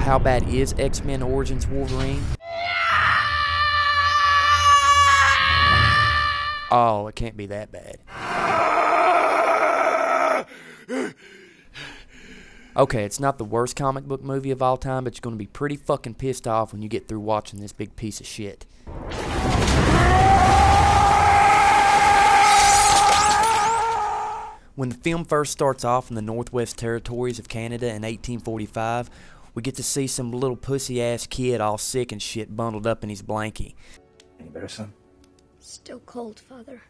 how bad is X-Men Origins Wolverine? Oh, it can't be that bad. Okay, it's not the worst comic book movie of all time, but you're going to be pretty fucking pissed off when you get through watching this big piece of shit. When the film first starts off in the Northwest Territories of Canada in 1845, we get to see some little pussy-ass kid all sick and shit bundled up in his blankie. Any better, son? Still cold, Father.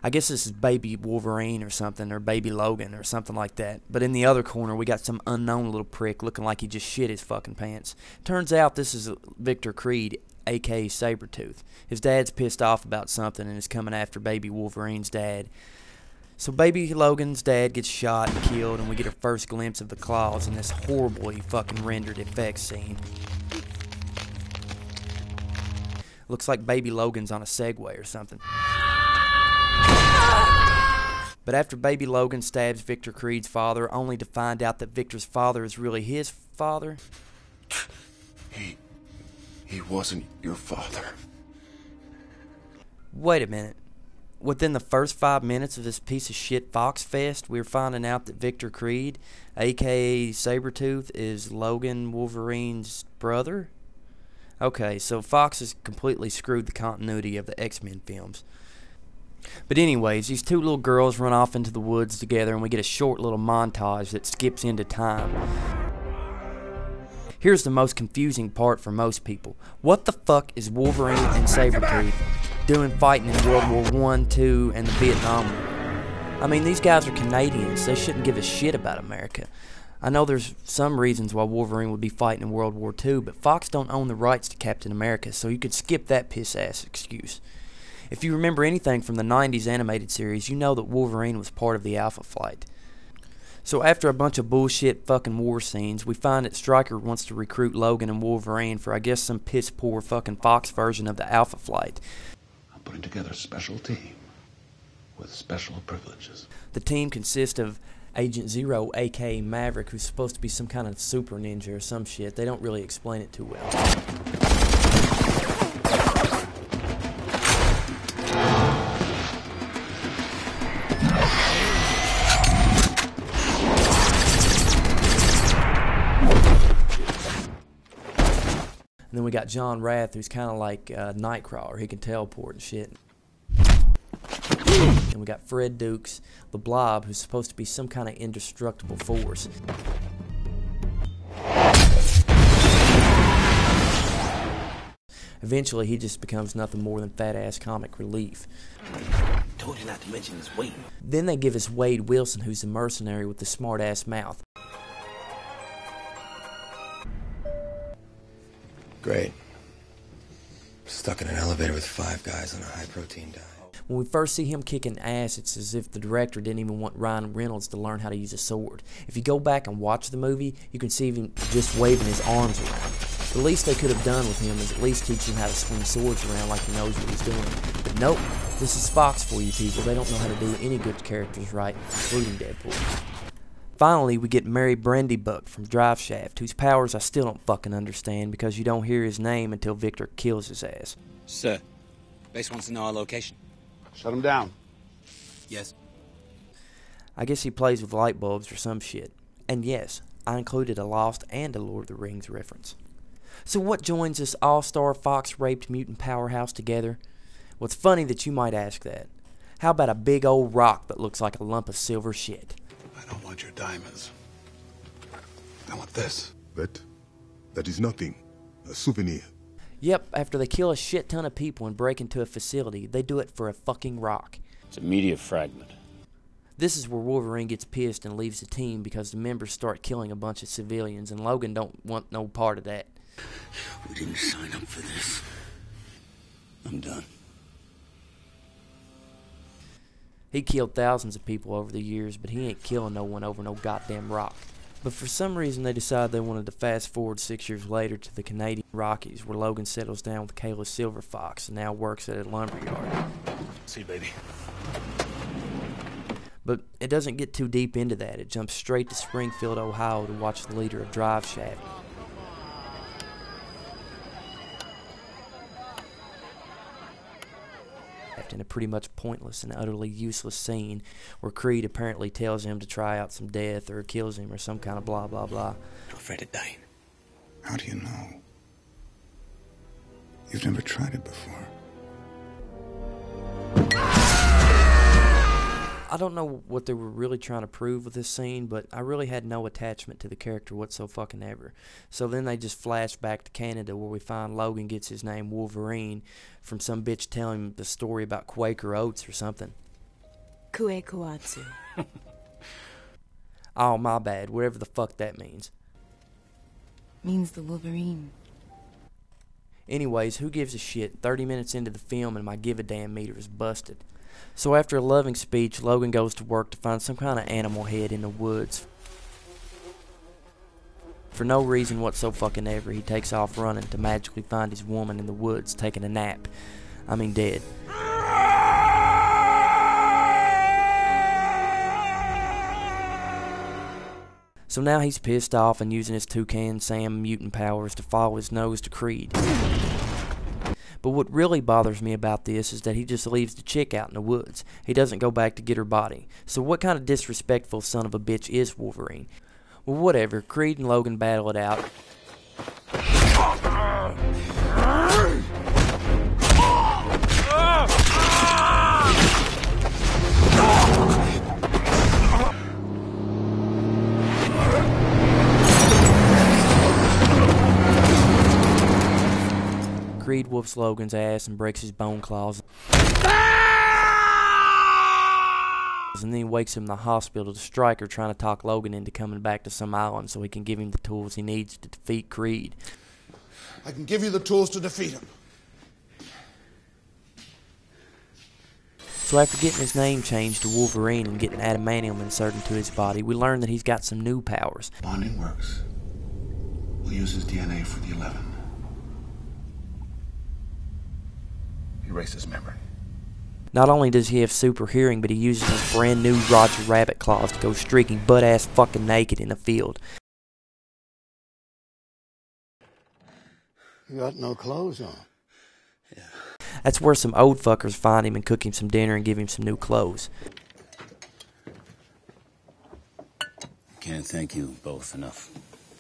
I guess this is baby Wolverine or something, or baby Logan or something like that. But in the other corner, we got some unknown little prick looking like he just shit his fucking pants. Turns out this is Victor Creed, a.k.a. Sabretooth. His dad's pissed off about something and is coming after baby Wolverine's dad. So baby Logan's dad gets shot and killed, and we get our first glimpse of the claws in this horribly fucking rendered effects scene. Looks like baby Logan's on a Segway or something. But after baby Logan stabs Victor Creed's father, only to find out that Victor's father is really his father. He wasn't your father. Wait a minute. Within the first 5 minutes of this piece of shit Fox Fest, we're finding out that Victor Creed, aka Sabretooth, is Logan Wolverine's brother? Okay, so Fox has completely screwed the continuity of the X-Men films. But anyways, these two little girls run off into the woods together, and we get a short little montage that skips into time. Here's the most confusing part for most people. What the fuck is Wolverine and Sabretooth doing fighting in World War I, II, and the Vietnam War? I mean, these guys are Canadians. They shouldn't give a shit about America. I know there's some reasons why Wolverine would be fighting in World War II, but Fox don't own the rights to Captain America, so you could skip that piss-ass excuse. If you remember anything from the 90s animated series, you know that Wolverine was part of the Alpha Flight. So after a bunch of bullshit fucking war scenes, we find that Stryker wants to recruit Logan and Wolverine for I guess some piss-poor fucking Fox version of the Alpha Flight. I'm putting together a special team with special privileges. The team consists of Agent Zero, aka Maverick, who's supposed to be some kind of super ninja or some shit. They don't really explain it too well. And then we got John Rath, who's kind of like Nightcrawler. He can teleport and shit. And we got Fred Dukes, the Blob, who's supposed to be some kind of indestructible force. Eventually, he just becomes nothing more than fat-ass comic relief. Told you not to mention his weight. Then they give us Wade Wilson, who's the mercenary with the smart-ass mouth. Great. Stuck in an elevator with 5 guys on a high-protein diet. When we first see him kicking ass, it's as if the director didn't even want Ryan Reynolds to learn how to use a sword. If you go back and watch the movie, you can see him just waving his arms around. The least they could have done with him is at least teach him how to swing swords around like he knows what he's doing. But nope, this is Fox for you people. They don't know how to do any good characters right, including Deadpool. Finally, we get Mary Brandybuck from Drive Shaft, whose powers I still don't fucking understand because you don't hear his name until Victor kills his ass. Sir, base wants to know our location. Shut him down. Yes. I guess he plays with light bulbs or some shit. And yes, I included a Lost and a Lord of the Rings reference. So what joins this all-star Fox-raped mutant powerhouse together? Well, it's funny that you might ask that. How about a big old rock that looks like a lump of silver shit? I don't want your diamonds. I want this. That is nothing. A souvenir. Yep, after they kill a shit ton of people and break into a facility, they do it for a fucking rock. It's a meteor fragment. This is where Wolverine gets pissed and leaves the team because the members start killing a bunch of civilians, and Logan don't want no part of that. We didn't sign up for this. I'm done. He killed thousands of people over the years, but he ain't killing no one over no goddamn rock. But for some reason they decided they wanted to fast forward 6 years later to the Canadian Rockies, where Logan settles down with Kayla Silver Fox and now works at a lumberyard. See, baby. But it doesn't get too deep into that. It jumps straight to Springfield, Ohio to watch the leader of Drive Shaft. in a pretty much pointless and utterly useless scene where Creed apparently tells him to try out some death or kills him or some kind of blah blah blah. I'm afraid of dying. How do you know? You've never tried it before. I don't know what they were really trying to prove with this scene, but I really had no attachment to the character whatsoever. So then they just flash back to Canada where we find Logan gets his name Wolverine from some bitch telling him the story about Quaker Oats or something. Kuekuatsu. Oh, my bad, whatever the fuck that means. Means the Wolverine. Anyways, who gives a shit? 30 minutes into the film and my give-a-damn meter is busted. So after a loving speech, Logan goes to work to find some kind of animal head in the woods. For no reason whatsoever, he takes off running to magically find his woman in the woods taking a nap. I mean dead. So now he's pissed off and using his Toucan Sam mutant powers to follow his nose to Creed. But what really bothers me about this is that he just leaves the chick out in the woods. He doesn't go back to get her body. So what kind of disrespectful son of a bitch is Wolverine? Well, whatever. Creed and Logan battle it out. Creed whoops Logan's ass and breaks his bone claws. And then he wakes him in the hospital to Stryker trying to talk Logan into coming back to some island so he can give him the tools he needs to defeat Creed. I can give you the tools to defeat him. So after getting his name changed to Wolverine and getting adamantium inserted into his body, we learn that he's got some new powers. Bonding works. We'll use his DNA for the 11. Erase his memory. Not only does he have super hearing, but he uses his brand new Roger Rabbit claws to go streaking butt-ass fucking naked in the field. You got no clothes on. Yeah. That's where some old fuckers find him and cook him some dinner and give him some new clothes. Can't thank you both enough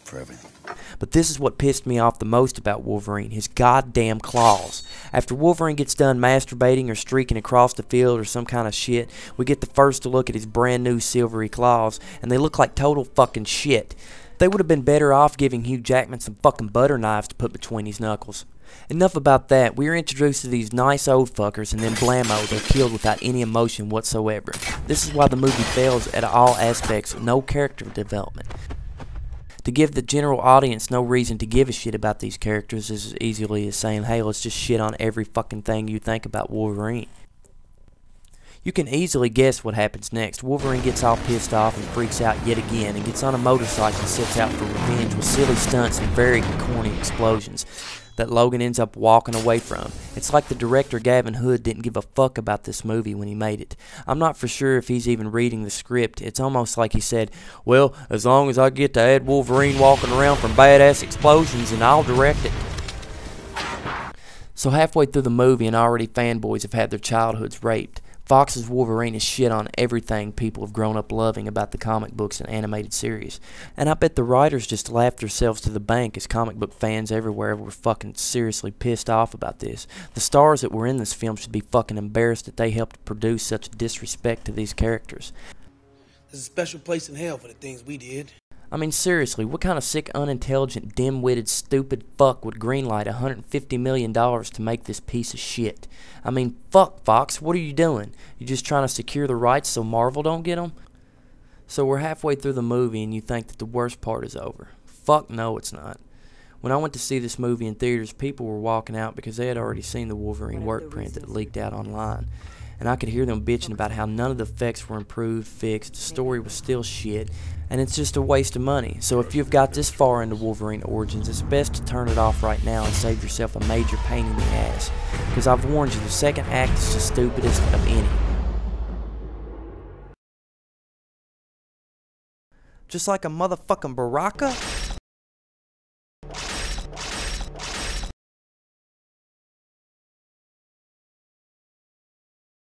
for everything. But this is what pissed me off the most about Wolverine, his goddamn claws. After Wolverine gets done masturbating or streaking across the field or some kind of shit, we get the first look at his brand new silvery claws, and they look like total fucking shit. They would have been better off giving Hugh Jackman some fucking butter knives to put between his knuckles. Enough about that. We are introduced to these nice old fuckers, and then blammo, they're killed without any emotion whatsoever. This is why the movie fails at all aspects with no character development. To give the general audience no reason to give a shit about these characters is as easily as saying, hey, let's just shit on every fucking thing you think about Wolverine. You can easily guess what happens next. Wolverine gets all pissed off and freaks out yet again and gets on a motorcycle and sets out for revenge with silly stunts and very corny explosions that Logan ends up walking away from. It's like the director Gavin Hood didn't give a fuck about this movie when he made it. I'm not for sure if he's even reading the script. It's almost like he said, well, as long as I get to add Wolverine walking around from badass explosions, and I'll direct it. So halfway through the movie and already fanboys have had their childhoods raped. Fox's Wolverine is shit on everything people have grown up loving about the comic books and animated series. And I bet the writers just laughed themselves to the bank as comic book fans everywhere were fucking seriously pissed off about this. The stars that were in this film should be fucking embarrassed that they helped produce such disrespect to these characters. There's a special place in hell for the things we did. I mean, seriously, what kind of sick, unintelligent, dim-witted, stupid fuck would greenlight $150 million to make this piece of shit? I mean, fuck, Fox, what are you doing? You just trying to secure the rights so Marvel don't get them? So we're halfway through the movie and you think that the worst part is over. Fuck no, it's not. When I went to see this movie in theaters, people were walking out because they had already seen the Wolverine work print that leaked out online. And I could hear them bitching about how none of the effects were improved, fixed, the story was still shit, and it's just a waste of money. So if you've got this far into Wolverine Origins, it's best to turn it off right now and save yourself a major pain in the ass. Because I've warned you, the second act is the stupidest of any. Just like a motherfucking Baraka?